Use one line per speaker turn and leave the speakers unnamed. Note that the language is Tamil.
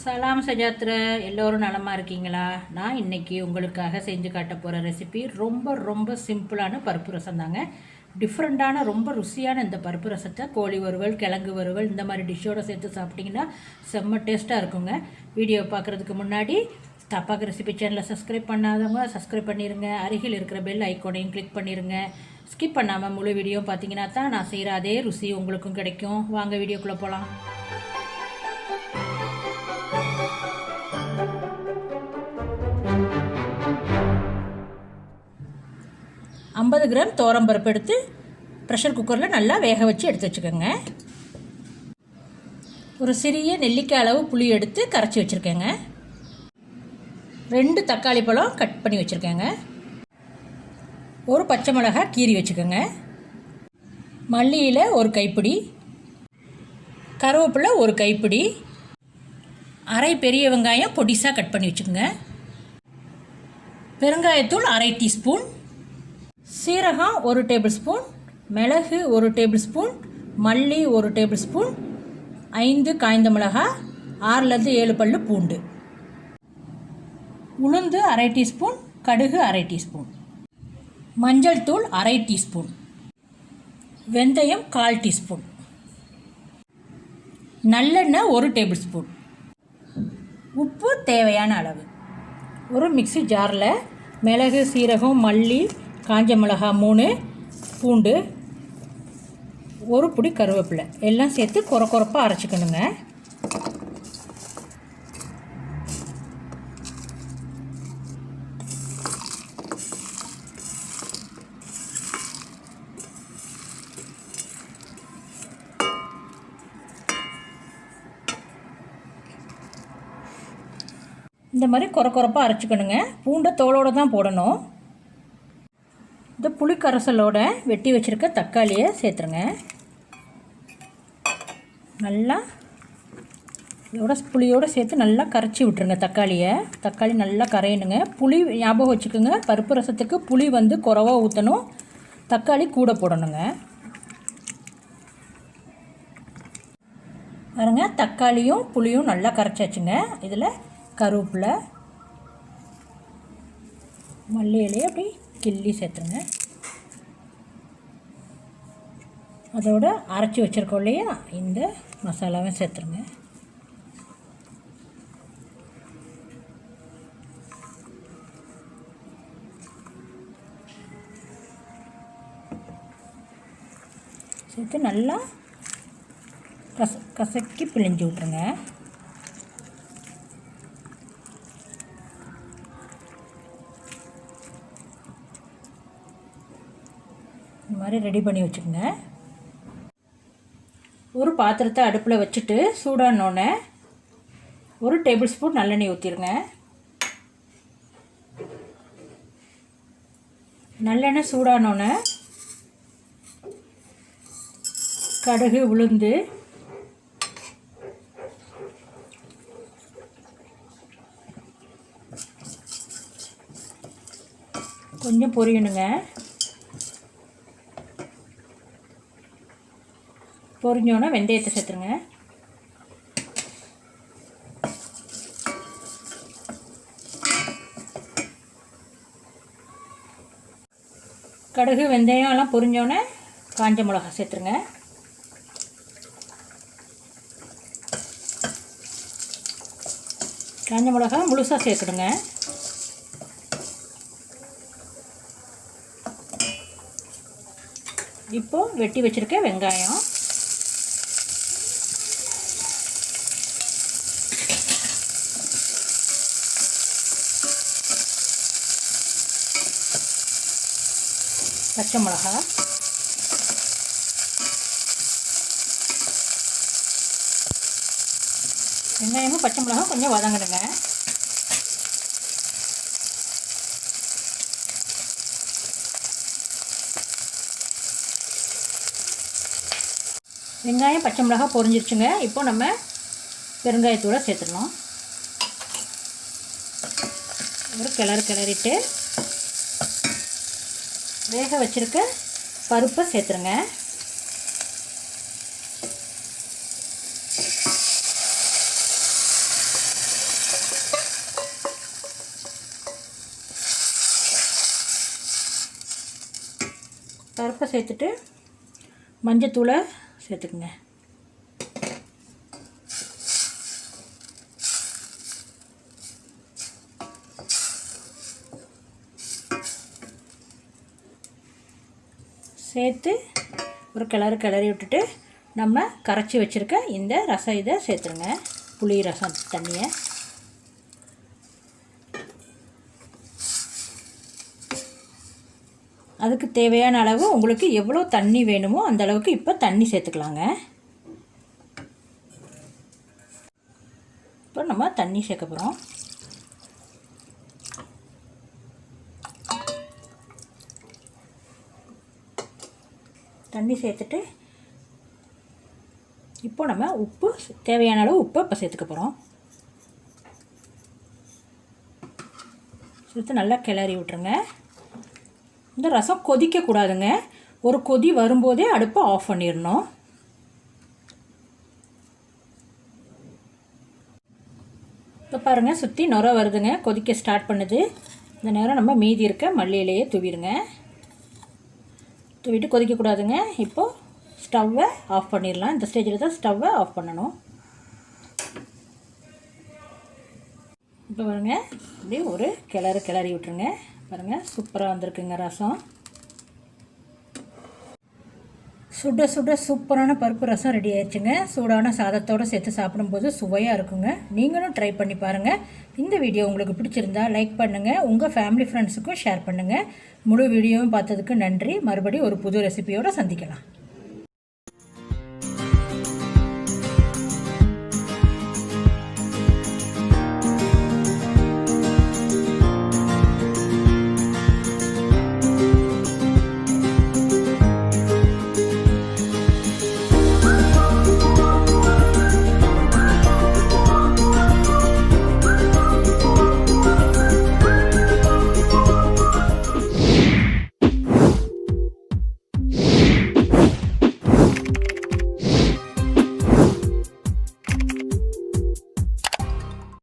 சலாம் சஜாத்ர எல்லோரும் நலமாக இருக்கீங்களா? நான் இன்றைக்கி உங்களுக்காக செஞ்சு காட்ட போகிற ரெசிபி ரொம்ப ரொம்ப சிம்பிளான பருப்பு ரசம் தாங்க. டிஃப்ரெண்ட்டான ரொம்ப ருசியான இந்த பருப்பு ரசத்தை கோழி வறுவல், கிழங்கு வறுவல் இந்த மாதிரி டிஷ்ஷோடு சேர்த்து சாப்பிட்டிங்கன்னா செம்ம டேஸ்ட்டாக இருக்குங்க. வீடியோ பார்க்குறதுக்கு முன்னாடி தப்பாக்கு ரெசிபி சேனலை சப்ஸ்கிரைப் பண்ணாதவங்க சப்ஸ்கிரைப் பண்ணிடுங்க. அருகில் இருக்கிற பெல் ஐக்கோனையும் கிளிக் பண்ணிடுங்க. ஸ்கிப் பண்ணாமல் முழு வீடியோ பார்த்தீங்கன்னா தான் நான் செய்கிற அதே ருசி உங்களுக்கும் கிடைக்கும். வாங்க வீடியோக்குள்ளே போகலாம். 50 கிராம் துவரம் பருப்பு எடுத்து ப்ரெஷர் குக்கரில் நல்லா வேக வச்சு எடுத்து வச்சுக்கோங்க. ஒரு சிறிய நெல்லிக்காய் அளவு புளி எடுத்து கரைச்சி வச்சுருக்கேங்க. 2 தக்காளி பழம் கட் பண்ணி வச்சுருக்கேங்க. ஒரு பச்சை மிளகாய் கீறி வச்சுக்கோங்க. மல்லியில் ஒரு கைப்பிடி, கருவேப்பிலை ஒரு கைப்பிடி, அரை பெரிய வெங்காயம் பொடிசாக கட் பண்ணி வச்சுக்கோங்க. பெருங்காயத்தூள் அரை டீஸ்பூன், சீரகம் 1 டேபிள் ஸ்பூன், மிளகு 1 டேபிள் ஸ்பூன், மல்லி 1 டேபிள் ஸ்பூன், 5 காய்ந்த மிளகாய், 6லேருந்து 7 பல்லு பூண்டு, உளுந்து அரை டீஸ்பூன், கடுகு அரை டீஸ்பூன், மஞ்சள் தூள் அரை டீஸ்பூன், வெந்தயம் 1/4 டீஸ்பூன், நல்லெண்ணெய் 1 டேபிள் ஸ்பூன், உப்பு தேவையான அளவு. ஒரு மிக்ஸி ஜாரில் மிளகு, சீரகம், மல்லி, காஞ்ச மிளகாய் 3, பூண்டு, ஒரு பிடி கருவேப்பிலை எல்லாம் சேர்த்து கொரப்பாக அரைச்சிக்கணுங்க. இந்த மாதிரி கொரப்பாக அரைச்சிக்கணுங்க. பூண்டை தோலோடு தான் போடணும். இந்த புளிக்கரைசலோட வெட்டி வச்சுருக்க தக்காளியை சேர்த்துருங்க. நல்லா இதோட புளியோடு சேர்த்து நல்லா கரைச்சி விட்டுருங்க தக்காளியை. தக்காளி நல்லா கரையணுங்க. புளி ஞாபகம் வச்சுக்கோங்க, பருப்பு ரசத்துக்கு புளி குறைவா ஊற்றணும், தக்காளி கூட போடணுங்க. பாருங்க, தக்காளியும் புளியும் நல்லா கரைச்சாச்சுங்க. இதில் கருவேப்பிலை, மல்லி இலையை அப்படி கிள்ளி சேர்த்துருங்க. அதோட அரைச்சி வச்சுருக்கோம் இல்லையா, இந்த மசாலாவை சேர்த்துருங்க. சேர்த்து நல்லா கசக்கி பிழிஞ்சு விட்ருங்க. இந்த மாதிரி ரெடி பண்ணி வச்சுக்கோங்க. ஒரு பாத்திரத்தை அடுப்பில் வச்சுட்டு சூடானோடனே 1 டேபிள் ஸ்பூன் நல்லெண்ணெய் ஊற்றிடுங்க. நல்லெண்ணெய் சூடானோடனே கடுகு, உளுந்து, கொஞ்சம் பொரியணுங்க. பொரிஞ்சோன்னா வெந்தயத்தை சேர்த்துருங்க. கடுகு, வெந்தயம் எல்லாம் பொரிஞ்சோன்னே காஞ்ச மிளகாய் சேர்த்துருங்க. காஞ்ச மிளகாய் முழுசாக சேர்த்துடுங்க. இப்போது வெட்டி வச்சுருக்க வெங்காயம், பச்சை மிளகாய், வெங்காயமும் பச்சை மிளகாய் கொஞ்சம் வதங்கிடுங்க. வெங்காயம் பச்சை மிளகாய் பொரிஞ்சிருச்சுங்க. இப்போ நம்ம பெருங்காயத்தூளை சேர்த்துடணும். ஒரு கிளறிட்டு வேக வச்சுருக்க பருப்பை சேர்த்துருங்க. பருப்பை சேர்த்துட்டு மஞ்சத்தூளை சேர்த்துக்குங்க. சேர்த்து ஒரு கிளறி விட்டுட்டு நம்ம கரைச்சி வச்சுருக்க இந்த ரசம் இதை சேர்த்துருங்க. புளி ரசம் தண்ணியை அதுக்கு தேவையான அளவு உங்களுக்கு எவ்வளோ தண்ணி வேணுமோ அந்த அளவுக்கு இப்போ தண்ணி சேர்த்துக்கலாங்க. இப்போ நம்ம தண்ணி சேர்க்க போகிறோம். தண்ணி சேர்த்துட்டு இப்போ நம்ம உப்பு தேவையான அளவு உப்பு இப்போ சேர்த்துக்க போகிறோம். சேர்த்து நல்லா கிளறி விட்டுருங்க. இந்த ரசம் கொதிக்கக்கூடாதுங்க. ஒரு கொதி வரும்போதே அடுப்பை ஆஃப் பண்ணிடணும். இப்போ பாருங்கள், சுற்றி நுரை வருதுங்க, கொதிக்க ஸ்டார்ட் பண்ணுது. இந்த நேரம் நம்ம மீதி இருக்க மல்லியிலையே தூவிடுங்க. தூவிட்டு கொதிக்கக்கூடாதுங்க. இப்போது ஸ்டவ்வை ஆஃப் பண்ணிடலாம். இந்த ஸ்டேஜில் தான் ஸ்டவ்வை ஆஃப் பண்ணணும். இப்போ பாருங்கள், இப்படி ஒரு கிளறி விட்டுருங்க. பாருங்கள், சூப்பராக வந்திருக்குங்க ரசம். சுட சுட சூப்பரான பருப்பு ரசம் ரெடி ஆயிடுச்சுங்க. சூடான சாதத்தோடு சேர்த்து சாப்பிடும்போது சுவையாக இருக்குங்க. நீங்களும் ட்ரை பண்ணி பாருங்கள். இந்த வீடியோ உங்களுக்கு பிடிச்சிருந்தா லைக் பண்ணுங்கள், உங்கள் ஃபேமிலி ஃப்ரெண்ட்ஸுக்கும் ஷேர் பண்ணுங்கள். முழு வீடியோவும் பார்த்ததுக்கு நன்றி. மறுபடியும் ஒரு புது ரெசிபியோடு சந்திக்கலாம்.